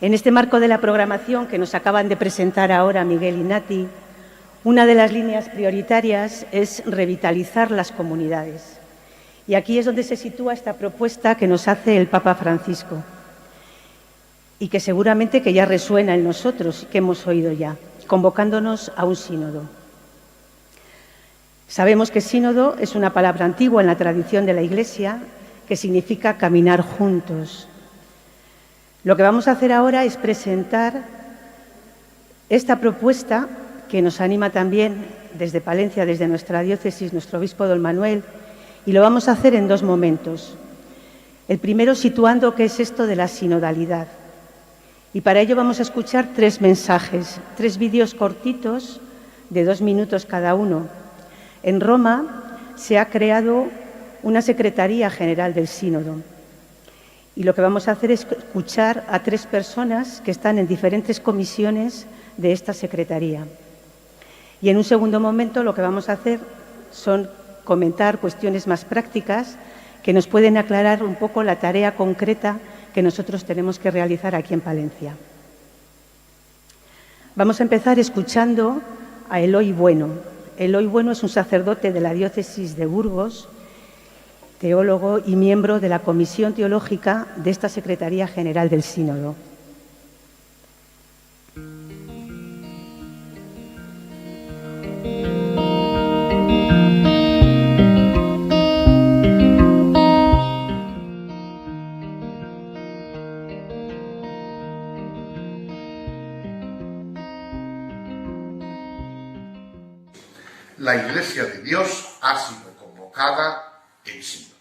En este marco de la programación que nos acaban de presentar ahora Miguel y Nati, una de las líneas prioritarias es revitalizar las comunidades. Y aquí es donde se sitúa esta propuesta que nos hace el Papa Francisco y que seguramente que ya resuena en nosotros, que hemos oído ya, convocándonos a un sínodo. Sabemos que sínodo es una palabra antigua en la tradición de la Iglesia que significa caminar juntos. Lo que vamos a hacer ahora es presentar esta propuesta que nos anima también desde Palencia, desde nuestra diócesis, nuestro obispo don Manuel, y lo vamos a hacer en dos momentos. El primero situando qué es esto de la sinodalidad. Y para ello vamos a escuchar 3 mensajes, 3 vídeos cortitos de 2 minutos cada uno. En Roma se ha creado una Secretaría General del Sínodo. Y lo que vamos a hacer es escuchar a 3 personas que están en diferentes comisiones de esta Secretaría. Y en un segundo momento lo que vamos a hacer son comentar cuestiones más prácticas que nos pueden aclarar un poco la tarea concreta que nosotros tenemos que realizar aquí en Palencia. Vamos a empezar escuchando a Eloy Bueno. Eloy Bueno es un sacerdote de la diócesis de Burgos, teólogo y miembro de la Comisión Teológica de esta Secretaría General del Sínodo. La Iglesia de Dios ha sido convocada en sínodo.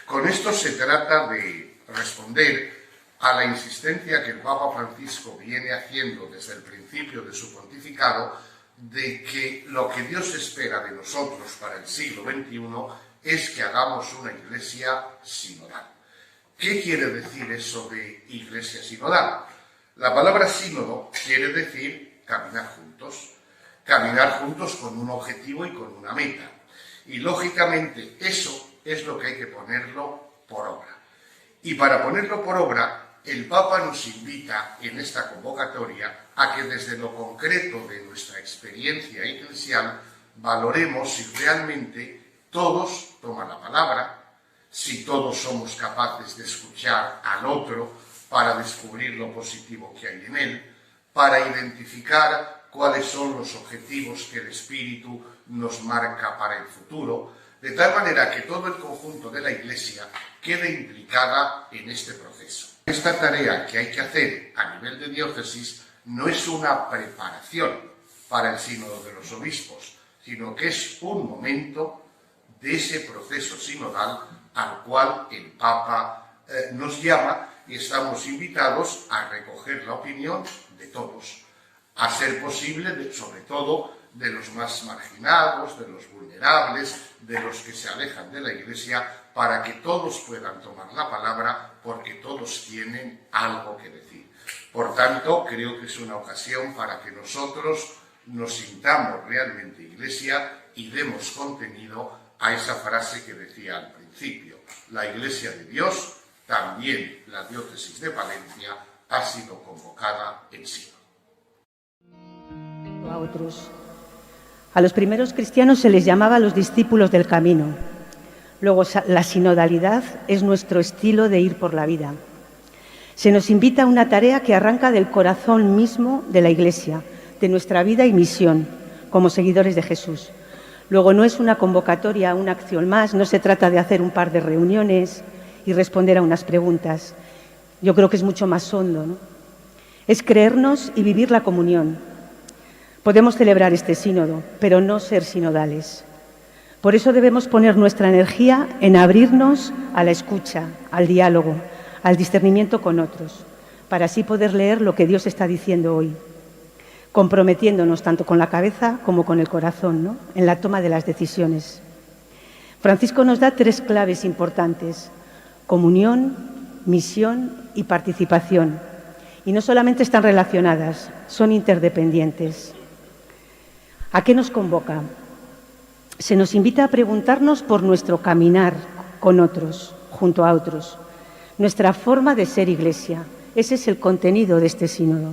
Con esto se trata de responder a la insistencia que el Papa Francisco viene haciendo desde el principio de su pontificado de que lo que Dios espera de nosotros para el siglo XXI es que hagamos una Iglesia sinodal. ¿Qué quiere decir eso de Iglesia sinodal? La palabra sínodo quiere decir caminar juntos con un objetivo y con una meta. Y lógicamente eso es lo que hay que ponerlo por obra. Y para ponerlo por obra, el Papa nos invita en esta convocatoria a que desde lo concreto de nuestra experiencia eclesial valoremos si realmente todos toman la palabra, si todos somos capaces de escuchar al otro para descubrir lo positivo que hay en él, para identificar cuáles son los objetivos que el Espíritu nos marca para el futuro, de tal manera que todo el conjunto de la Iglesia quede implicada en este proceso. Esta tarea que hay que hacer a nivel de diócesis no es una preparación para el sínodo de los obispos, sino que es un momento de ese proceso sinodal al cual el Papa nos llama y estamos invitados a recoger la opinión de todos, a ser posible, sobre todo, de los más marginados, de los vulnerables, de los que se alejan de la Iglesia, para que todos puedan tomar la palabra, porque todos tienen algo que decir. Por tanto, creo que es una ocasión para que nosotros nos sintamos realmente Iglesia y demos contenido a esa frase que decía al principio. La Iglesia de Dios, también la diócesis de Palencia, ha sido convocada en sínodo. A otros. A los primeros cristianos se les llamaba los discípulos del camino. Luego, la sinodalidad es nuestro estilo de ir por la vida. Se nos invita a una tarea que arranca del corazón mismo de la Iglesia, de nuestra vida y misión como seguidores de Jesús. Luego, no es una convocatoria, una acción más, no se trata de hacer un par de reuniones y responder a unas preguntas. Yo creo que es mucho más hondo, ¿no? Es creernos y vivir la comunión. Podemos celebrar este sínodo, pero no ser sinodales. Por eso debemos poner nuestra energía en abrirnos a la escucha, al diálogo, al discernimiento con otros, para así poder leer lo que Dios está diciendo hoy, comprometiéndonos tanto con la cabeza como con el corazón, ¿no?, en la toma de las decisiones. Francisco nos da 3 claves importantes: comunión, misión y participación. Y no solamente están relacionadas, son interdependientes. ¿A qué nos convoca? Se nos invita a preguntarnos por nuestro caminar con otros, junto a otros, nuestra forma de ser Iglesia, Ese es el contenido de este sínodo.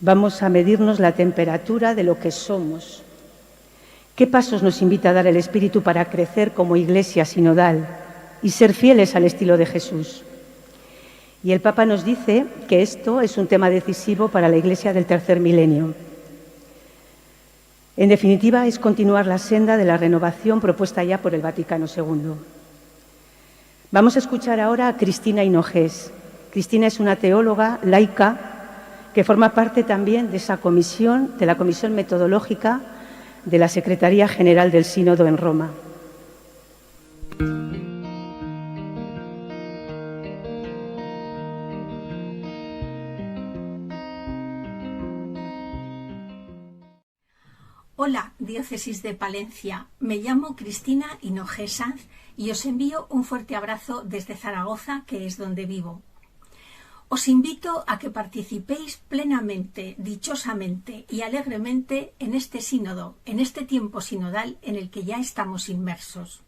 Vamos a medirnos la temperatura de lo que somos. ¿Qué pasos nos invita a dar el Espíritu para crecer como Iglesia sinodal y ser fieles al estilo de Jesús? Y el Papa nos dice que esto es un tema decisivo para la Iglesia del tercer milenio. En definitiva, es continuar la senda de la renovación propuesta ya por el Vaticano II. Vamos a escuchar ahora a Cristina Hinojés. Cristina es una teóloga laica que forma parte también de esa comisión, de la Comisión Metodológica de la Secretaría General del Sínodo en Roma. Hola, Diócesis de Palencia. Me llamo Cristina Hinojés Sanz y os envío un fuerte abrazo desde Zaragoza, que es donde vivo. Os invito a que participéis plenamente, dichosamente y alegremente en este sínodo, en este tiempo sinodal en el que ya estamos inmersos.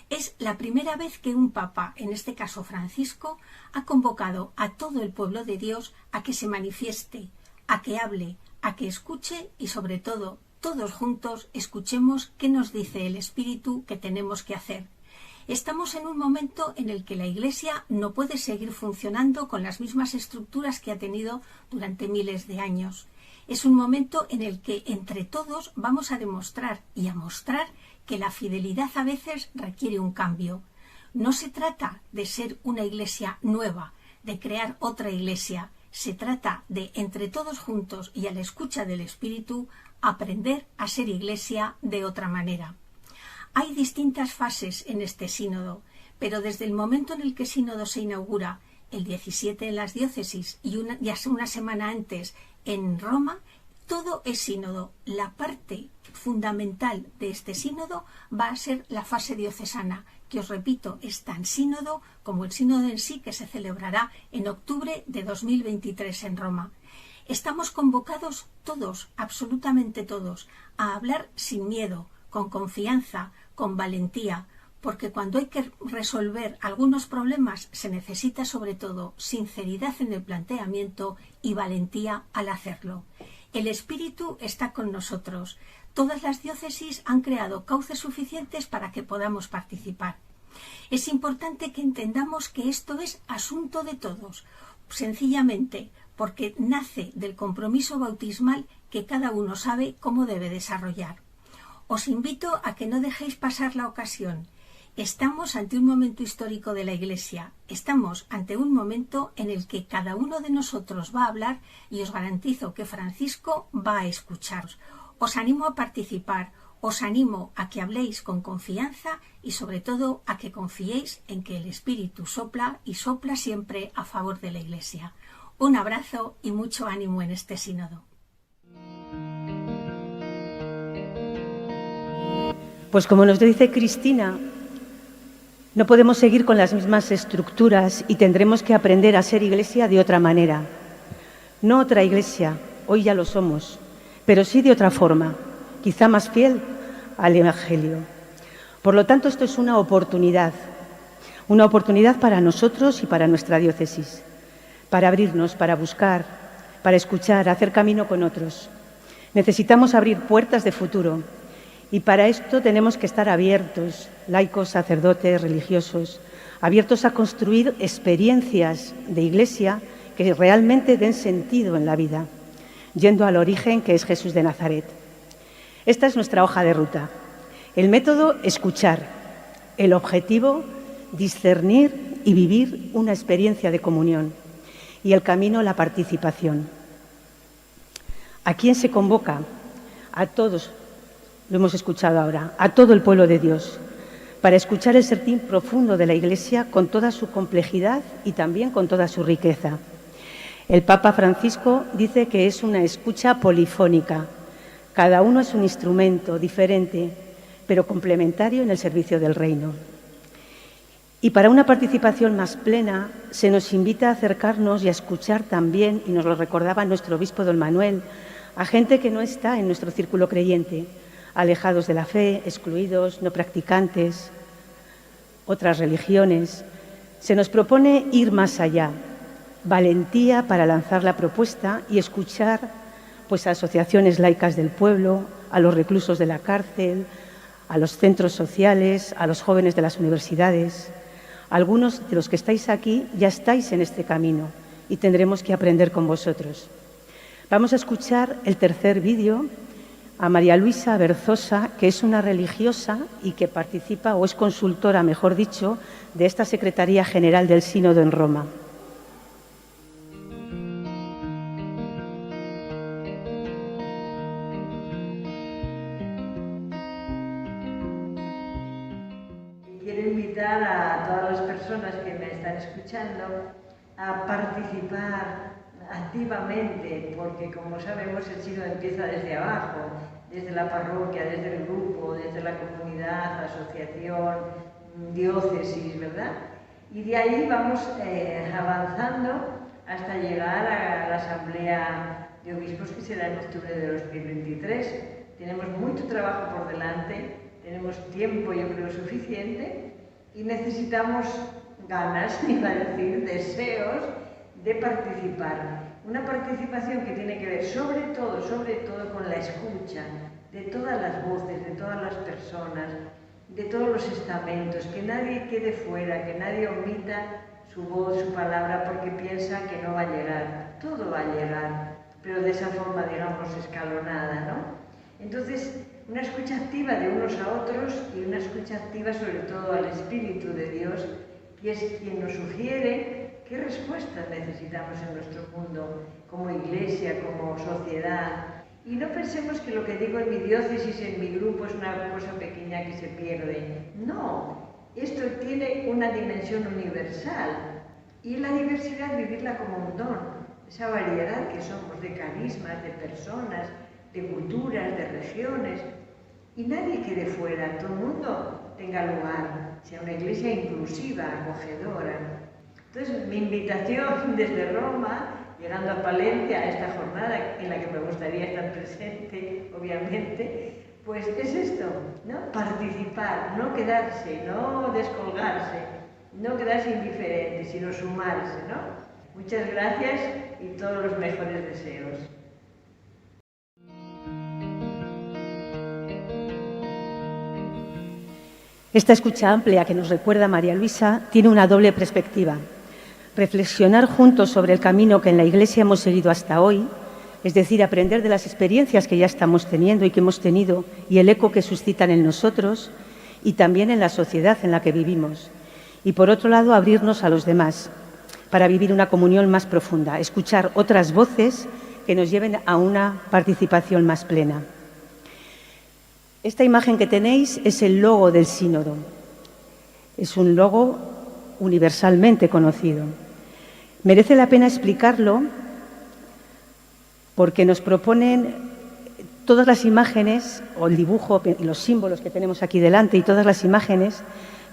Es la primera vez que un papa, en este caso Francisco, ha convocado a todo el pueblo de Dios a que se manifieste, a que hable, a que escuche y sobre todo, todos juntos escuchemos qué nos dice el Espíritu que tenemos que hacer. Estamos en un momento en el que la Iglesia no puede seguir funcionando con las mismas estructuras que ha tenido durante miles de años. Es un momento en el que entre todos vamos a demostrar y a mostrar que la fidelidad a veces requiere un cambio. No se trata de ser una Iglesia nueva, de crear otra Iglesia. Se trata de, entre todos juntos y a la escucha del Espíritu, aprender a ser Iglesia de otra manera. Hay distintas fases en este sínodo, pero desde el momento en el que el sínodo se inaugura, el 17 en las diócesis y una semana antes en Roma, todo es sínodo. La parte fundamental de este sínodo va a ser la fase diocesana, que os repito, es tan sínodo como el sínodo en sí, que se celebrará en octubre de 2023 en Roma. Estamos convocados todos, absolutamente todos, a hablar sin miedo, con confianza, con valentía, porque cuando hay que resolver algunos problemas se necesita sobre todo sinceridad en el planteamiento y valentía al hacerlo. El Espíritu está con nosotros. Todas las diócesis han creado cauces suficientes para que podamos participar. Es importante que entendamos que esto es asunto de todos, sencillamente porque nace del compromiso bautismal que cada uno sabe cómo debe desarrollar. Os invito a que no dejéis pasar la ocasión. Estamos ante un momento histórico de la Iglesia. Estamos ante un momento en el que cada uno de nosotros va a hablar y os garantizo que Francisco va a escucharos. Os animo a participar, os animo a que habléis con confianza y sobre todo a que confiéis en que el Espíritu sopla y sopla siempre a favor de la Iglesia. Un abrazo y mucho ánimo en este sínodo. Pues como nos dice Cristina, no podemos seguir con las mismas estructuras y tendremos que aprender a ser Iglesia de otra manera. No otra Iglesia, hoy ya lo somos, pero sí de otra forma, quizá más fiel al Evangelio. Por lo tanto, esto es una oportunidad para nosotros y para nuestra diócesis, para abrirnos, para buscar, para escuchar, hacer camino con otros. Necesitamos abrir puertas de futuro. Y para esto tenemos que estar abiertos, laicos, sacerdotes, religiosos, abiertos a construir experiencias de Iglesia que realmente den sentido en la vida, yendo al origen que es Jesús de Nazaret. Esta es nuestra hoja de ruta. El método, escuchar. El objetivo, discernir y vivir una experiencia de comunión. Y el camino, la participación. ¿A quién se convoca? A todos. Lo hemos escuchado ahora, a todo el pueblo de Dios, para escuchar el sentir profundo de la Iglesia con toda su complejidad y también con toda su riqueza. El Papa Francisco dice que es una escucha polifónica. Cada uno es un instrumento diferente, pero complementario en el servicio del reino. Y para una participación más plena, se nos invita a acercarnos y a escuchar también, y nos lo recordaba nuestro obispo don Manuel, a gente que no está en nuestro círculo creyente, alejados de la fe, excluidos, no practicantes, otras religiones. Se nos propone ir más allá, valentía para lanzar la propuesta y escuchar pues, a asociaciones laicas del pueblo, a los reclusos de la cárcel, a los centros sociales, a los jóvenes de las universidades. Algunos de los que estáis aquí ya estáis en este camino y tendremos que aprender con vosotros. Vamos a escuchar el tercer vídeo a María Luisa Berzosa, que es una religiosa y que participa, o es consultora, mejor dicho, de esta Secretaría General del Sínodo en Roma. Quiero invitar a todas las personas que me están escuchando a participar activamente, porque como sabemos el sínodo empieza desde abajo, desde la parroquia, desde el grupo, desde la comunidad, asociación, diócesis, ¿verdad? Y de ahí vamos avanzando hasta llegar a la Asamblea de Obispos, que será en octubre de 2023. Tenemos mucho trabajo por delante, tenemos tiempo, yo creo, suficiente, y necesitamos ganas, iba a decir, deseos de participar. Una participación que tiene que ver sobre todo con la escucha de todas las voces, de todas las personas, de todos los estamentos, que nadie quede fuera, que nadie omita su voz, su palabra, porque piensa que no va a llegar. Todo va a llegar, pero de esa forma, digamos, escalonada, ¿no? Entonces, una escucha activa de unos a otros y una escucha activa sobre todo al Espíritu de Dios, que es quien nos sugiere qué respuestas necesitamos en nuestro mundo, como iglesia, como sociedad. Y no pensemos que lo que digo en mi diócesis, en mi grupo, es una cosa pequeña que se pierde. No, esto tiene una dimensión universal. Y la diversidad, vivirla como un don. Esa variedad que somos de carismas, de personas, de culturas, de regiones. Y nadie quede fuera, todo el mundo tenga lugar, sea una iglesia inclusiva, acogedora. Entonces, mi invitación desde Roma, llegando a Palencia, a esta jornada en la que me gustaría estar presente, obviamente, pues es esto, ¿no? Participar, no quedarse, no descolgarse, no quedarse indiferente, sino sumarse, ¿no? Muchas gracias y todos los mejores deseos. Esta escucha amplia que nos recuerda María Luisa tiene una doble perspectiva. Reflexionar juntos sobre el camino que en la Iglesia hemos seguido hasta hoy, es decir, aprender de las experiencias que ya estamos teniendo y que hemos tenido y el eco que suscitan en nosotros y también en la sociedad en la que vivimos. Y por otro lado, abrirnos a los demás para vivir una comunión más profunda, escuchar otras voces que nos lleven a una participación más plena. Esta imagen que tenéis es el logo del sínodo. Es un logo universalmente conocido. Merece la pena explicarlo porque nos proponen todas las imágenes, o el dibujo y los símbolos que tenemos aquí delante y todas las imágenes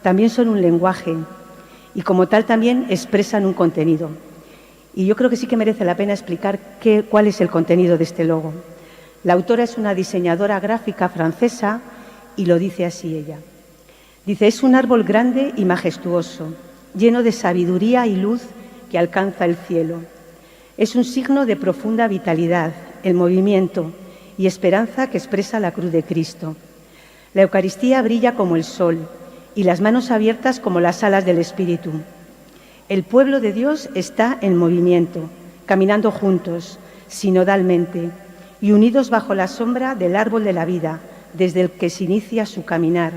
también son un lenguaje y como tal también expresan un contenido. Y yo creo que sí que merece la pena explicar cuál es el contenido de este logo. La autora es una diseñadora gráfica francesa y lo dice así ella. Dice, es un árbol grande y majestuoso, lleno de sabiduría y luz que alcanza el cielo. Es un signo de profunda vitalidad, el movimiento y esperanza que expresa la cruz de Cristo. La Eucaristía brilla como el sol y las manos abiertas como las alas del Espíritu. El pueblo de Dios está en movimiento, caminando juntos, sinodalmente, y unidos bajo la sombra del árbol de la vida, desde el que se inicia su caminar.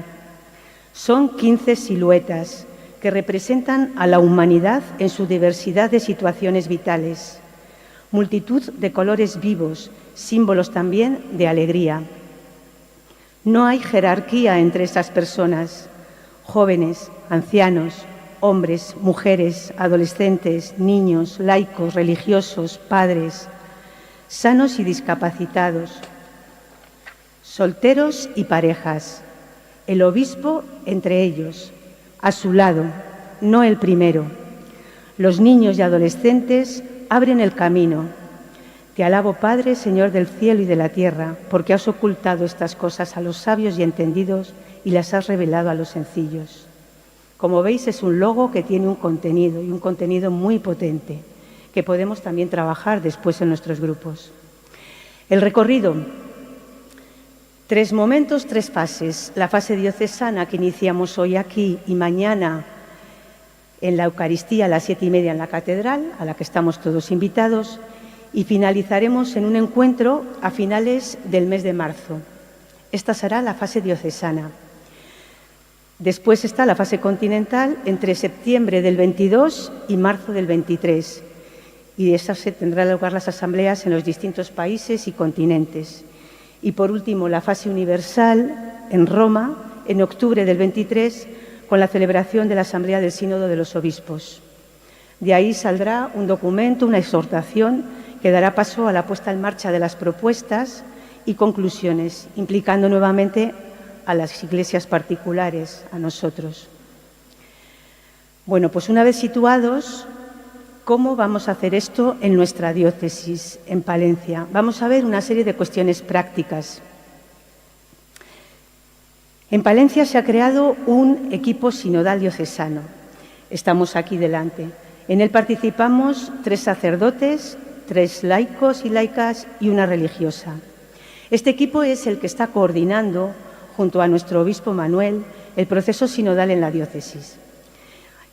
Son 15 siluetas que representan a la humanidad en su diversidad de situaciones vitales. Multitud de colores vivos, símbolos también de alegría. No hay jerarquía entre esas personas, jóvenes, ancianos, hombres, mujeres, adolescentes, niños, laicos, religiosos, padres, sanos y discapacitados, solteros y parejas, el obispo entre ellos, a su lado, no el primero. Los niños y adolescentes abren el camino. Te alabo, Padre, Señor del cielo y de la tierra, porque has ocultado estas cosas a los sabios y entendidos y las has revelado a los sencillos. Como veis, es un logo que tiene un contenido y un contenido muy potente, que podemos también trabajar después en nuestros grupos. El recorrido, 3 momentos, 3 fases. La fase diocesana que iniciamos hoy aquí y mañana en la Eucaristía a las 7:30 en la Catedral, a la que estamos todos invitados, y finalizaremos en un encuentro a finales del mes de marzo. Esta será la fase diocesana. Después está la fase continental entre septiembre del 22 y marzo del 23. Y de esas se tendrán lugar las asambleas en los distintos países y continentes. Y por último, la fase universal en Roma, en octubre del 23, con la celebración de la Asamblea del Sínodo de los Obispos. De ahí saldrá un documento, una exhortación, que dará paso a la puesta en marcha de las propuestas y conclusiones, implicando nuevamente a las iglesias particulares, a nosotros. Bueno, pues una vez situados, ¿cómo vamos a hacer esto en nuestra diócesis, en Palencia? Vamos a ver una serie de cuestiones prácticas. En Palencia se ha creado un equipo sinodal diocesano. Estamos aquí delante. En él participamos 3 sacerdotes, 3 laicos y laicas y una religiosa. Este equipo es el que está coordinando, junto a nuestro obispo Manuel, el proceso sinodal en la diócesis.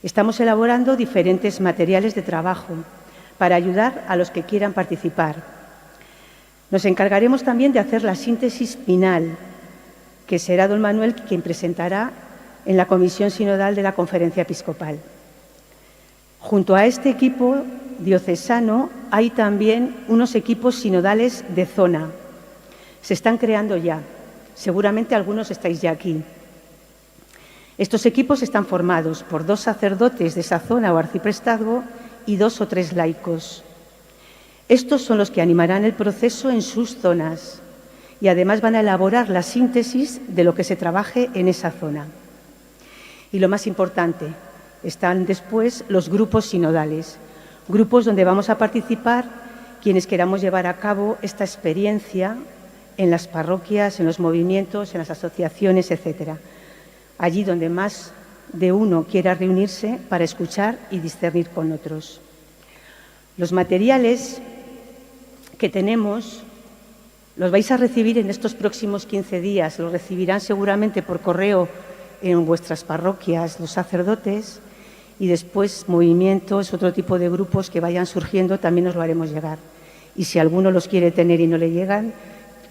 Estamos elaborando diferentes materiales de trabajo para ayudar a los que quieran participar. Nos encargaremos también de hacer la síntesis final, que será don Manuel quien presentará en la Comisión Sinodal de la Conferencia Episcopal. Junto a este equipo diocesano hay también unos equipos sinodales de zona. Se están creando ya. Seguramente algunos estáis ya aquí. Estos equipos están formados por 2 sacerdotes de esa zona o arciprestazgo y 2 o 3 laicos. Estos son los que animarán el proceso en sus zonas y además van a elaborar la síntesis de lo que se trabaje en esa zona. Y lo más importante, están después los grupos sinodales, grupos donde vamos a participar quienes queramos llevar a cabo esta experiencia en las parroquias, en los movimientos, en las asociaciones, etcétera. Allí donde más de uno quiera reunirse para escuchar y discernir con otros. Los materiales que tenemos los vais a recibir en estos próximos 15 días. Los recibirán seguramente por correo en vuestras parroquias los sacerdotes y después movimientos, otro tipo de grupos que vayan surgiendo también nos lo haremos llegar. Y si alguno los quiere tener y no le llegan,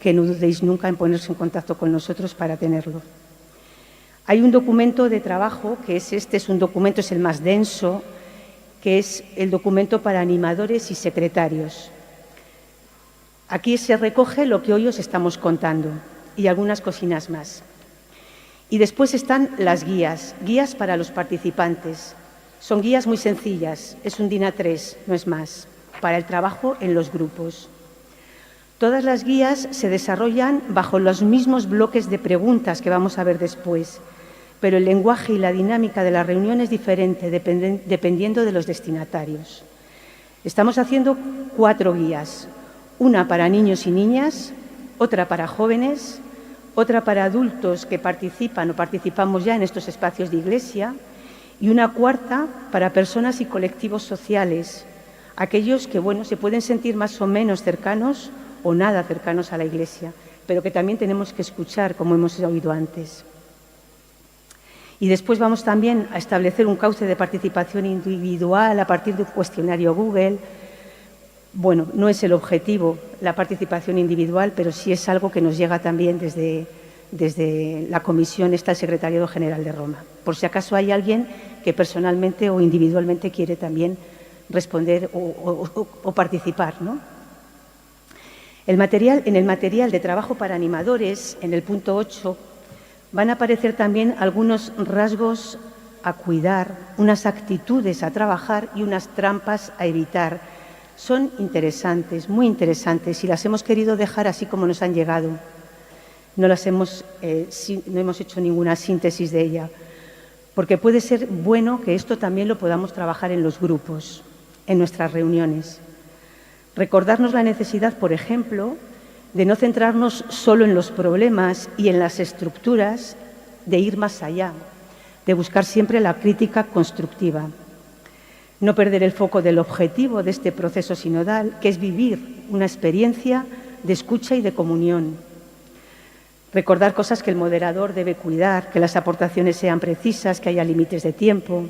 que no dudéis nunca en ponerse en contacto con nosotros para tenerlo. Hay un documento de trabajo, que es un documento, es el más denso, que es el documento para animadores y secretarios. Aquí se recoge lo que hoy os estamos contando y algunas cocinas más. Y después están las guías para los participantes. Son guías muy sencillas, es un DIN A3, no es más, para el trabajo en los grupos. Todas las guías se desarrollan bajo los mismos bloques de preguntas que vamos a ver después, pero el lenguaje y la dinámica de la reunión es diferente dependiendo de los destinatarios. Estamos haciendo 4 guías, una para niños y niñas, otra para jóvenes, otra para adultos que participan o participamos ya en estos espacios de iglesia y una cuarta para personas y colectivos sociales, aquellos que, se pueden sentir más o menos cercanos o nada cercanos a la iglesia, pero que también tenemos que escuchar, como hemos oído antes. Y después vamos también a establecer un cauce de participación individual a partir de un cuestionario Google. Bueno, no es el objetivo la participación individual, pero sí es algo que nos llega también desde la comisión, está el Secretariado General de Roma. Por si acaso hay alguien que personalmente o individualmente quiere también responder o participar, ¿no? En el material de trabajo para animadores, en el punto 8, van a aparecer también algunos rasgos a cuidar, unas actitudes a trabajar y unas trampas a evitar. Son interesantes, muy interesantes, y las hemos querido dejar así como nos han llegado. No hemos hecho ninguna síntesis de ella, porque puede ser bueno que esto también lo podamos trabajar en los grupos, en nuestras reuniones. Recordarnos la necesidad, por ejemplo, de no centrarnos solo en los problemas y en las estructuras, de ir más allá, de buscar siempre la crítica constructiva. No perder el foco del objetivo de este proceso sinodal, que es vivir una experiencia de escucha y de comunión. Recordar cosas que el moderador debe cuidar, que las aportaciones sean precisas, que haya límites de tiempo,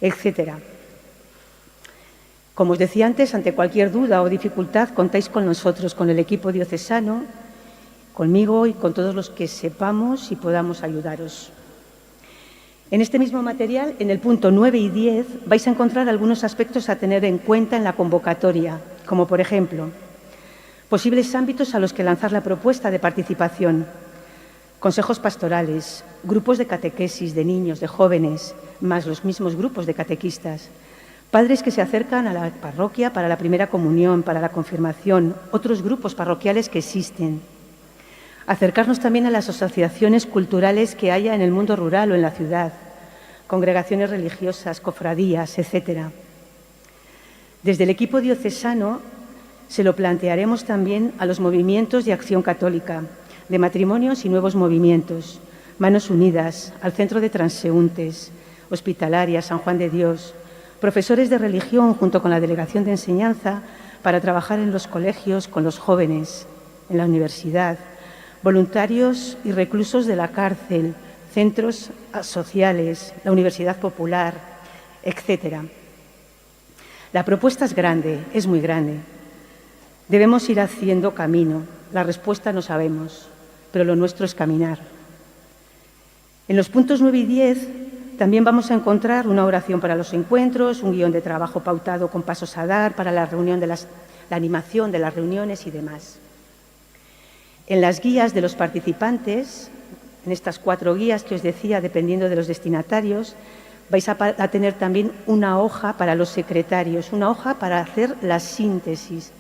etcétera. Como os decía antes, ante cualquier duda o dificultad, contáis con nosotros, con el equipo diocesano, conmigo y con todos los que sepamos y podamos ayudaros. En este mismo material, en el punto 9 y 10, vais a encontrar algunos aspectos a tener en cuenta en la convocatoria, como por ejemplo, posibles ámbitos a los que lanzar la propuesta de participación, consejos pastorales, grupos de catequesis de niños, de jóvenes, más los mismos grupos de catequistas, padres que se acercan a la parroquia para la primera comunión, para la confirmación, otros grupos parroquiales que existen. Acercarnos también a las asociaciones culturales que haya en el mundo rural o en la ciudad, congregaciones religiosas, cofradías, etc. Desde el equipo diocesano se lo plantearemos también a los movimientos de acción católica, de matrimonios y nuevos movimientos, Manos Unidas, al Centro de Transeúntes, Hospitalaria, San Juan de Dios, profesores de religión junto con la Delegación de Enseñanza para trabajar en los colegios con los jóvenes, en la universidad, voluntarios y reclusos de la cárcel, centros sociales, la Universidad Popular, etc. La propuesta es grande, es muy grande. Debemos ir haciendo camino. La respuesta no sabemos, pero lo nuestro es caminar. En los puntos 9 y 10 también vamos a encontrar una oración para los encuentros, un guión de trabajo pautado con pasos a dar para la reunión la animación de las reuniones y demás. En las guías de los participantes, en estas 4 guías que os decía, dependiendo de los destinatarios, vais a tener también una hoja para los secretarios, una hoja para hacer la síntesis.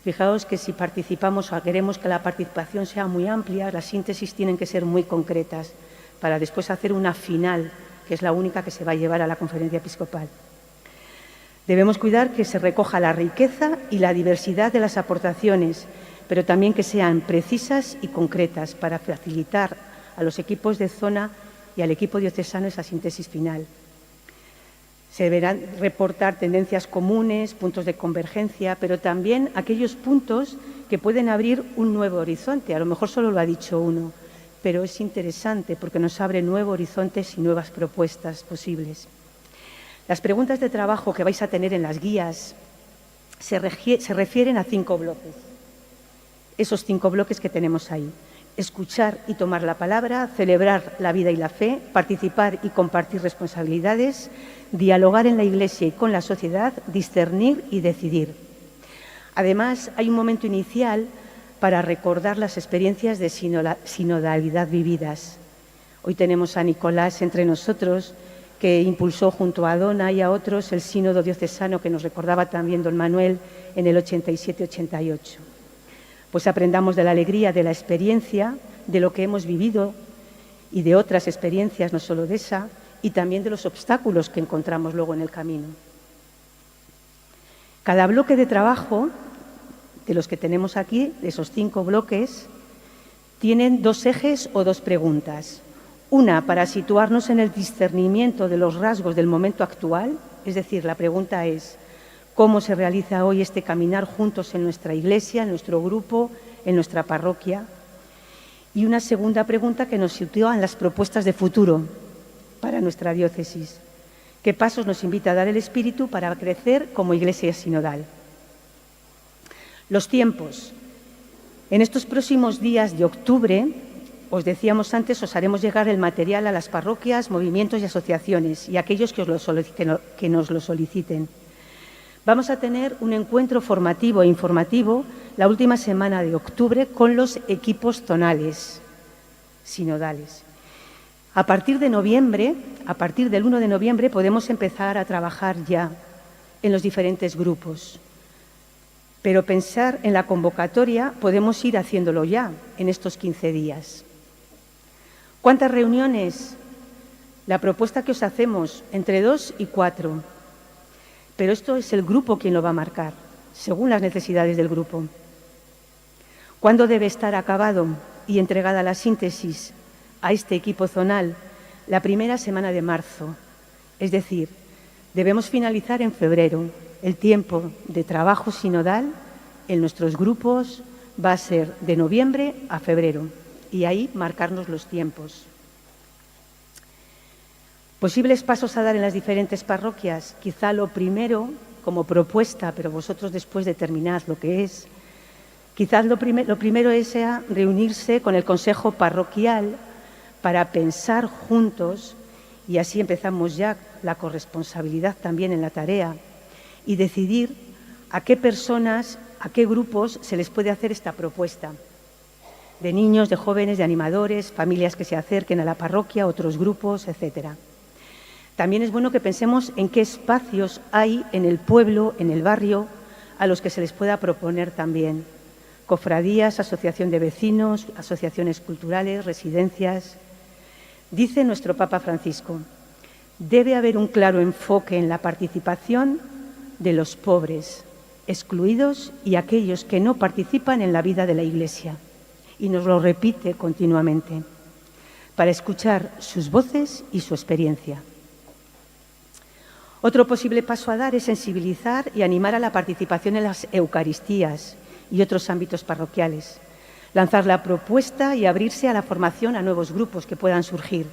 Fijaos que si participamos o queremos que la participación sea muy amplia, las síntesis tienen que ser muy concretas para después hacer una final, que es la única que se va a llevar a la conferencia episcopal. Debemos cuidar que se recoja la riqueza y la diversidad de las aportaciones, pero también que sean precisas y concretas para facilitar a los equipos de zona y al equipo diocesano esa síntesis final. Se deberán reportar tendencias comunes, puntos de convergencia, pero también aquellos puntos que pueden abrir un nuevo horizonte. A lo mejor solo lo ha dicho uno, pero es interesante porque nos abre nuevos horizontes y nuevas propuestas posibles. Las preguntas de trabajo que vais a tener en las guías se refieren a 5 bloques. Esos 5 bloques que tenemos ahí. Escuchar y tomar la palabra, celebrar la vida y la fe, participar y compartir responsabilidades, dialogar en la Iglesia y con la sociedad, discernir y decidir. Además, hay un momento inicial para recordar las experiencias de sinodalidad vividas. Hoy tenemos a Nicolás entre nosotros, que impulsó junto a Dona y a otros el sínodo diocesano que nos recordaba también don Manuel en el 87-88. Pues aprendamos de la alegría, de la experiencia, de lo que hemos vivido y de otras experiencias, no solo de esa, y también de los obstáculos que encontramos luego en el camino. Cada bloque de trabajo, de los que tenemos aquí, de esos 5 bloques, tienen 2 ejes o 2 preguntas. Una para situarnos en el discernimiento de los rasgos del momento actual, es decir, la pregunta es ¿cómo se realiza hoy este caminar juntos en nuestra iglesia, en nuestro grupo, en nuestra parroquia? Y una segunda pregunta que nos sitúa en las propuestas de futuro para nuestra diócesis. ¿Qué pasos nos invita a dar el Espíritu para crecer como iglesia sinodal? Los tiempos. En estos próximos días de octubre, os decíamos antes, os haremos llegar el material a las parroquias, movimientos y asociaciones y a aquellos que nos lo soliciten. Vamos a tener un encuentro formativo e informativo la última semana de octubre con los equipos zonales sinodales. A partir de noviembre, a partir del 1 de noviembre, podemos empezar a trabajar ya en los diferentes grupos. Pero pensar en la convocatoria podemos ir haciéndolo ya en estos 15 días. ¿Cuántas reuniones? La propuesta que os hacemos, entre 2 y 4. Pero esto es el grupo quien lo va a marcar, según las necesidades del grupo. ¿Cuándo debe estar acabado y entregada la síntesis a este equipo zonal? La primera semana de marzo, es decir, Debemos finalizar en febrero. El tiempo de trabajo sinodal en nuestros grupos va a ser de noviembre a febrero y ahí marcarnos los tiempos. Posibles pasos a dar en las diferentes parroquias. Quizá lo primero, como propuesta, pero vosotros después determinad lo que es, quizás lo primero es reunirse con el Consejo Parroquial para pensar juntos, y así empezamos ya la corresponsabilidad también en la tarea, y decidir a qué personas, a qué grupos se les puede hacer esta propuesta, de niños, de jóvenes, de animadores, familias que se acerquen a la parroquia, otros grupos, etcétera. También es bueno que pensemos en qué espacios hay en el pueblo, en el barrio, a los que se les pueda proponer también. Cofradías, asociación de vecinos, asociaciones culturales, residencias. Dice nuestro Papa Francisco, debe haber un claro enfoque en la participación de los pobres, excluidos y aquellos que no participan en la vida de la Iglesia. Y nos lo repite continuamente, para escuchar sus voces y su experiencia. Otro posible paso a dar es sensibilizar y animar a la participación en las Eucaristías y otros ámbitos parroquiales, lanzar la propuesta y abrirse a la formación a nuevos grupos que puedan surgir.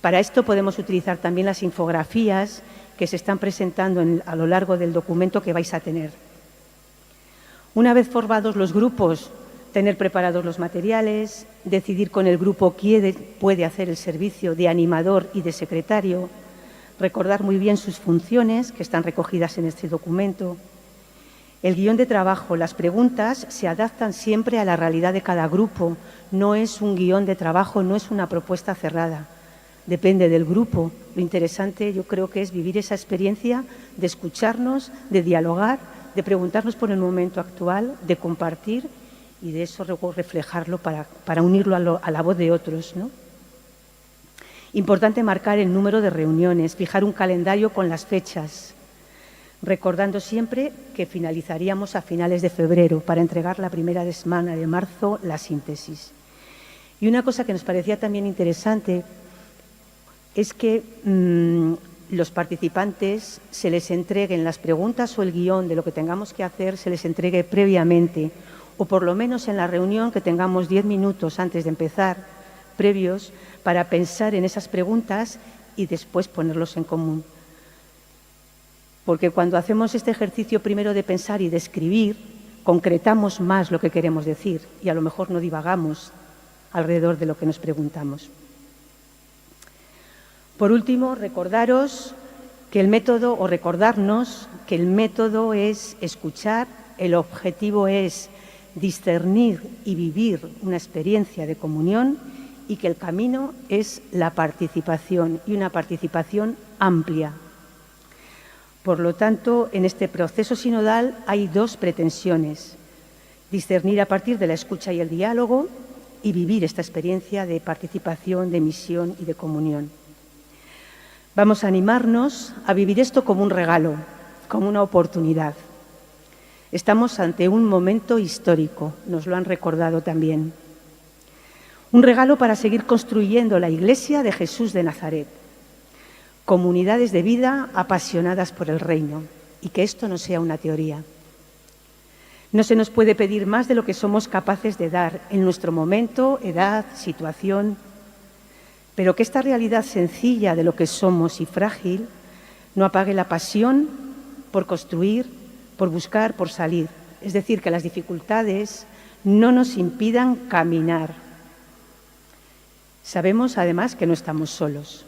Para esto podemos utilizar también las infografías que se están presentando a lo largo del documento que vais a tener. Una vez formados los grupos, tener preparados los materiales, decidir con el grupo quién puede hacer el servicio de animador y de secretario, recordar muy bien sus funciones, que están recogidas en este documento. El guión de trabajo, las preguntas, se adaptan siempre a la realidad de cada grupo. No es un guión de trabajo, no es una propuesta cerrada. Depende del grupo. Lo interesante, yo creo que es vivir esa experiencia de escucharnos, de dialogar, de preguntarnos por el momento actual, de compartir y de eso reflejarlo para unirlo a la voz de otros, ¿no? Importante marcar el número de reuniones, fijar un calendario con las fechas, recordando siempre que finalizaríamos a finales de febrero para entregar la primera semana de marzo la síntesis. Y una cosa que nos parecía también interesante es que los participantes se les entreguen las preguntas o el guión de lo que tengamos que hacer, se les entregue previamente, o por lo menos en la reunión que tengamos 10 minutos antes de empezar, previos, para pensar en esas preguntas y después ponerlos en común. Porque cuando hacemos este ejercicio primero de pensar y de escribir, concretamos más lo que queremos decir y a lo mejor no divagamos alrededor de lo que nos preguntamos. Por último, recordarnos que el método es escuchar, el objetivo es discernir y vivir una experiencia de comunión y que el camino es la participación y una participación amplia. Por lo tanto, en este proceso sinodal hay dos pretensiones: discernir a partir de la escucha y el diálogo y vivir esta experiencia de participación, de misión y de comunión. Vamos a animarnos a vivir esto como un regalo, como una oportunidad. Estamos ante un momento histórico, nos lo han recordado también. Un regalo para seguir construyendo la Iglesia de Jesús de Nazaret. Comunidades de vida apasionadas por el reino y que esto no sea una teoría. No se nos puede pedir más de lo que somos capaces de dar en nuestro momento, edad, situación, pero que esta realidad sencilla de lo que somos y frágil no apague la pasión por construir, por buscar, por salir. Es decir, que las dificultades no nos impidan caminar. Sabemos además que no estamos solos.